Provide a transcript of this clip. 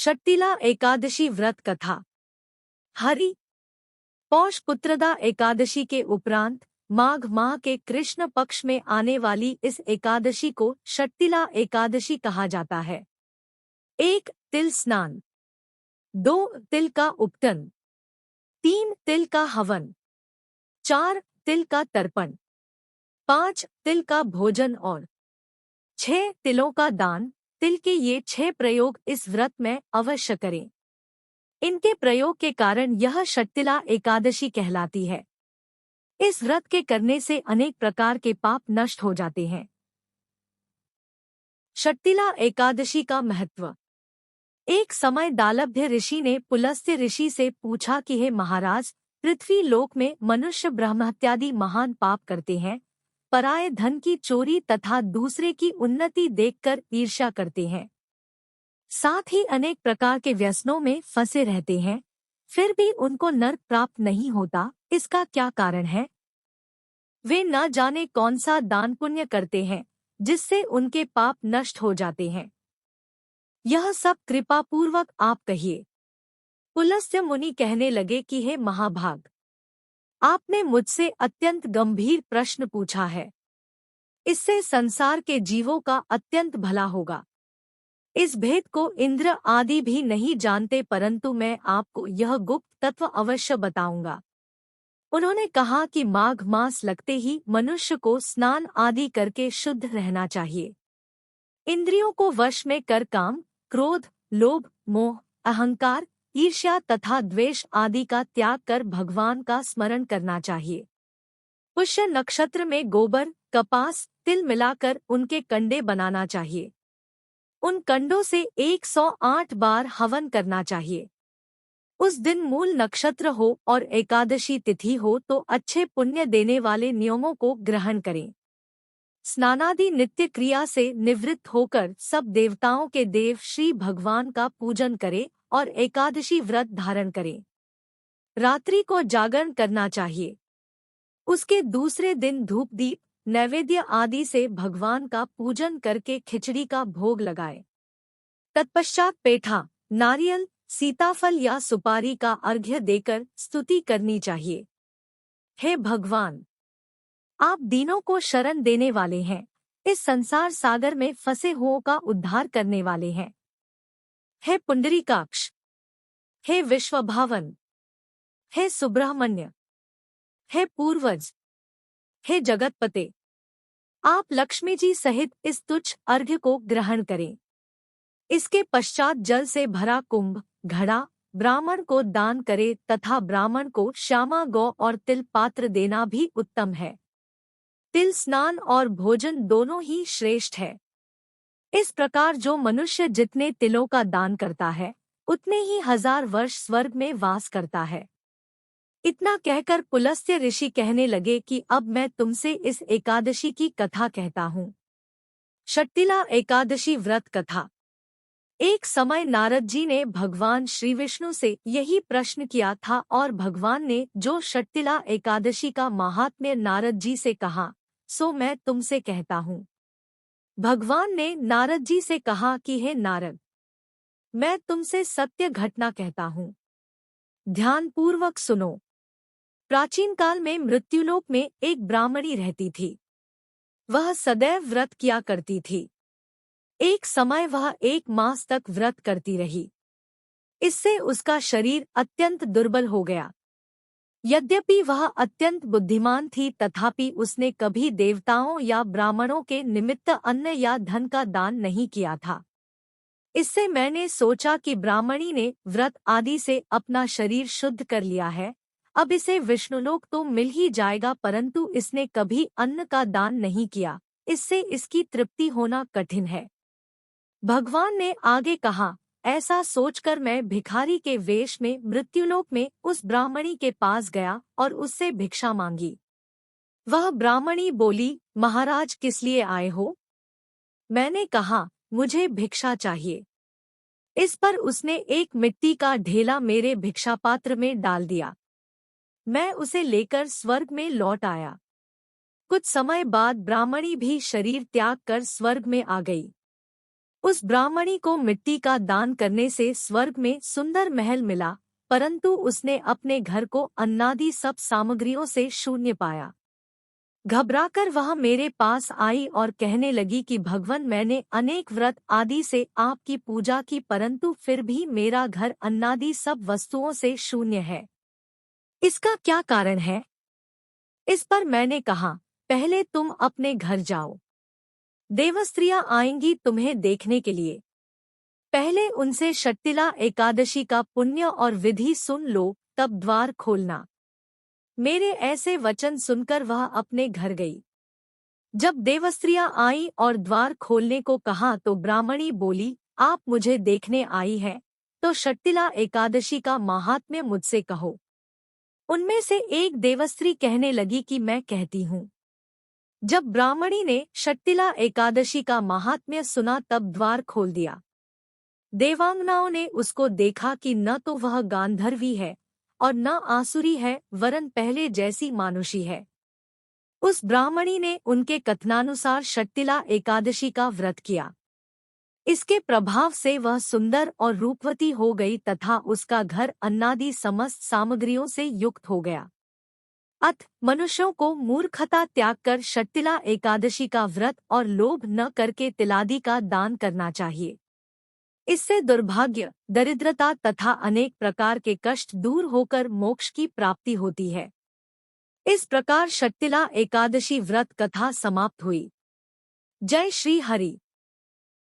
शट्टिला एकादशी व्रत कथा। हरि पौष पुत्रदा एकादशी के उपरांत माघ माह के कृष्ण पक्ष में आने वाली इस एकादशी को शट्टिला एकादशी कहा जाता है। 1 तिल स्नान, 2 तिल का उपटन, 3 तिल का हवन, 4 तिल का तर्पण, 5 तिल का भोजन और 6 तिलों का दान। तिल के ये 6 प्रयोग इस व्रत में अवश्य करें। इनके प्रयोग के कारण यह शट्टिला एकादशी कहलाती है। इस व्रत के करने से अनेक प्रकार के पाप नष्ट हो जाते हैं। शट्टिला एकादशी का महत्व। एक समय दालभ्य ऋषि ने पुलस्त्य ऋषि से पूछा कि हे महाराज, पृथ्वी लोक में मनुष्य ब्रह्महत्यादि महान पाप करते हैं, पराये धन की चोरी तथा दूसरे की उन्नति देखकर ईर्ष्या करते हैं, साथ ही अनेक प्रकार के व्यसनों में फंसे रहते हैं, फिर भी उनको नरक प्राप्त नहीं होता। इसका क्या कारण है? वे न जाने कौन सा दान पुण्य करते हैं जिससे उनके पाप नष्ट हो जाते हैं। यह सब कृपा पूर्वक आप कहिए। पुलस्त्य मुनि कहने लगे कि हे महाभाग, आपने मुझसे अत्यंत गंभीर प्रश्न पूछा है। इससे संसार के जीवों का अत्यंत भला होगा। इस भेद को इंद्र आदि भी नहीं जानते, परंतु मैं आपको यह गुप्त तत्व अवश्य बताऊंगा। उन्होंने कहा कि माघ मास लगते ही मनुष्य को स्नान आदि करके शुद्ध रहना चाहिए। इंद्रियों को वश में कर काम, क्रोध, लोभ, मोह, अहंकार, ईर्ष्या तथा द्वेष आदि का त्याग कर भगवान का स्मरण करना चाहिए। पुष्य नक्षत्र में गोबर, कपास, तिल मिलाकर उनके कंडे बनाना चाहिए। उन कंडों से 108 बार हवन करना चाहिए। उस दिन मूल नक्षत्र हो और एकादशी तिथि हो तो अच्छे पुण्य देने वाले नियमों को ग्रहण करें। स्नानादि नित्य क्रिया से निवृत्त होकर सब देवताओं के देव श्री भगवान का पूजन करें और एकादशी व्रत धारण करें। रात्रि को जागरण करना चाहिए। उसके दूसरे दिन धूप दीप नैवेद्य आदि से भगवान का पूजन करके खिचड़ी का भोग लगाए। तत्पश्चात पेठा, नारियल, सीताफल या सुपारी का अर्घ्य देकर स्तुति करनी चाहिए। हे भगवान, आप दीनों को शरण देने वाले हैं, इस संसार सागर में फंसे हुओं का उद्धार करने वाले हैं। हे पुंडरीकाक्ष, हे विश्वभावन, हे सुब्रह्मण्य, हे पूर्वज, हे जगतपते, आप लक्ष्मी जी सहित इस तुच्छ अर्घ्य को ग्रहण करें। इसके पश्चात जल से भरा कुंभ, घड़ा ब्राह्मण को दान करे तथा ब्राह्मण को श्यामा गौ और तिल पात्र देना भी उत्तम है। तिल स्नान और भोजन दोनों ही श्रेष्ठ है। इस प्रकार जो मनुष्य जितने तिलों का दान करता है उतने ही 1000 वर्ष स्वर्ग में वास करता है। इतना कहकर पुलस्त्य ऋषि कहने लगे कि अब मैं तुमसे इस एकादशी की कथा कहता हूँ। शट्टिला एकादशी व्रत कथा। एक समय नारद जी ने भगवान श्री विष्णु से यही प्रश्न किया था और भगवान ने जो शट्टिला एकादशी का महात्म्य नारद जी से कहा सो मैं तुमसे कहता हूँ। भगवान ने नारद जी से कहा कि हे नारद, मैं तुमसे सत्य घटना कहता हूँ, ध्यानपूर्वक सुनो। प्राचीन काल में मृत्युलोक में एक ब्राह्मणी रहती थी। वह सदैव व्रत किया करती थी। एक समय वह 1 मास तक व्रत करती रही। इससे उसका शरीर अत्यंत दुर्बल हो गया। यद्यपि वह अत्यंत बुद्धिमान थी तथापि उसने कभी देवताओं या ब्राह्मणों के निमित्त अन्न या धन का दान नहीं किया था। इससे मैंने सोचा कि ब्राह्मणी ने व्रत आदि से अपना शरीर शुद्ध कर लिया है, अब इसे विष्णुलोक तो मिल ही जाएगा, परंतु इसने कभी अन्न का दान नहीं किया, इससे इसकी तृप्ति होना कठिन है। भगवान ने आगे कहा, ऐसा सोचकर मैं भिखारी के वेश में मृत्युलोक में उस ब्राह्मणी के पास गया और उससे भिक्षा मांगी। वह ब्राह्मणी बोली, महाराज किस लिए आए हो? मैंने कहा, मुझे भिक्षा चाहिए। इस पर उसने एक मिट्टी का ढेला मेरे भिक्षापात्र में डाल दिया। मैं उसे लेकर स्वर्ग में लौट आया। कुछ समय बाद ब्राह्मणी भी शरीर त्याग कर स्वर्ग में आ गई। उस ब्राह्मणी को मिट्टी का दान करने से स्वर्ग में सुंदर महल मिला, परंतु उसने अपने घर को अन्नादि सब सामग्रियों से शून्य पाया। घबराकर वह मेरे पास आई और कहने लगी कि भगवान, मैंने अनेक व्रत आदि से आपकी पूजा की, परंतु फिर भी मेरा घर अन्नादि सब वस्तुओं से शून्य है। इसका क्या कारण है? इस पर मैंने कहा, पहले तुम अपने घर जाओ, देवस्त्रियां आएंगी तुम्हें देखने के लिए। पहले उनसे षट्टिला एकादशी का पुण्य और विधि सुन लो, तब द्वार खोलना। मेरे ऐसे वचन सुनकर वह अपने घर गई। जब देवस्त्रियां आई और द्वार खोलने को कहा तो ब्राह्मणी बोली, आप मुझे देखने आई है, तो षट्टिला एकादशी का माहात्म्य मुझसे कहो। उनमें से एक देवस्त्री कहने लगी कि मैं कहती हूँ। जब ब्राह्मणी ने षट्टिला एकादशी का माहात्म्य सुना तब द्वार खोल दिया। देवांगनाओं ने उसको देखा कि न तो वह गांधर्वी है और न आसुरी है, वरन पहले जैसी मानुषी है। उस ब्राह्मणी ने उनके कथनानुसार षट्टिला एकादशी का व्रत किया। इसके प्रभाव से वह सुंदर और रूपवती हो गई तथा उसका घर अन्नादि समस्त सामग्रियों से युक्त हो गया। अतः मनुष्यों को मूर्खता त्याग कर षट्टिला एकादशी का व्रत और लोभ न करके तिलादि का दान करना चाहिए। इससे दुर्भाग्य, दरिद्रता तथा अनेक प्रकार के कष्ट दूर होकर मोक्ष की प्राप्ति होती है। इस प्रकार षट्टिला एकादशी व्रत कथा समाप्त हुई। जय श्री हरि।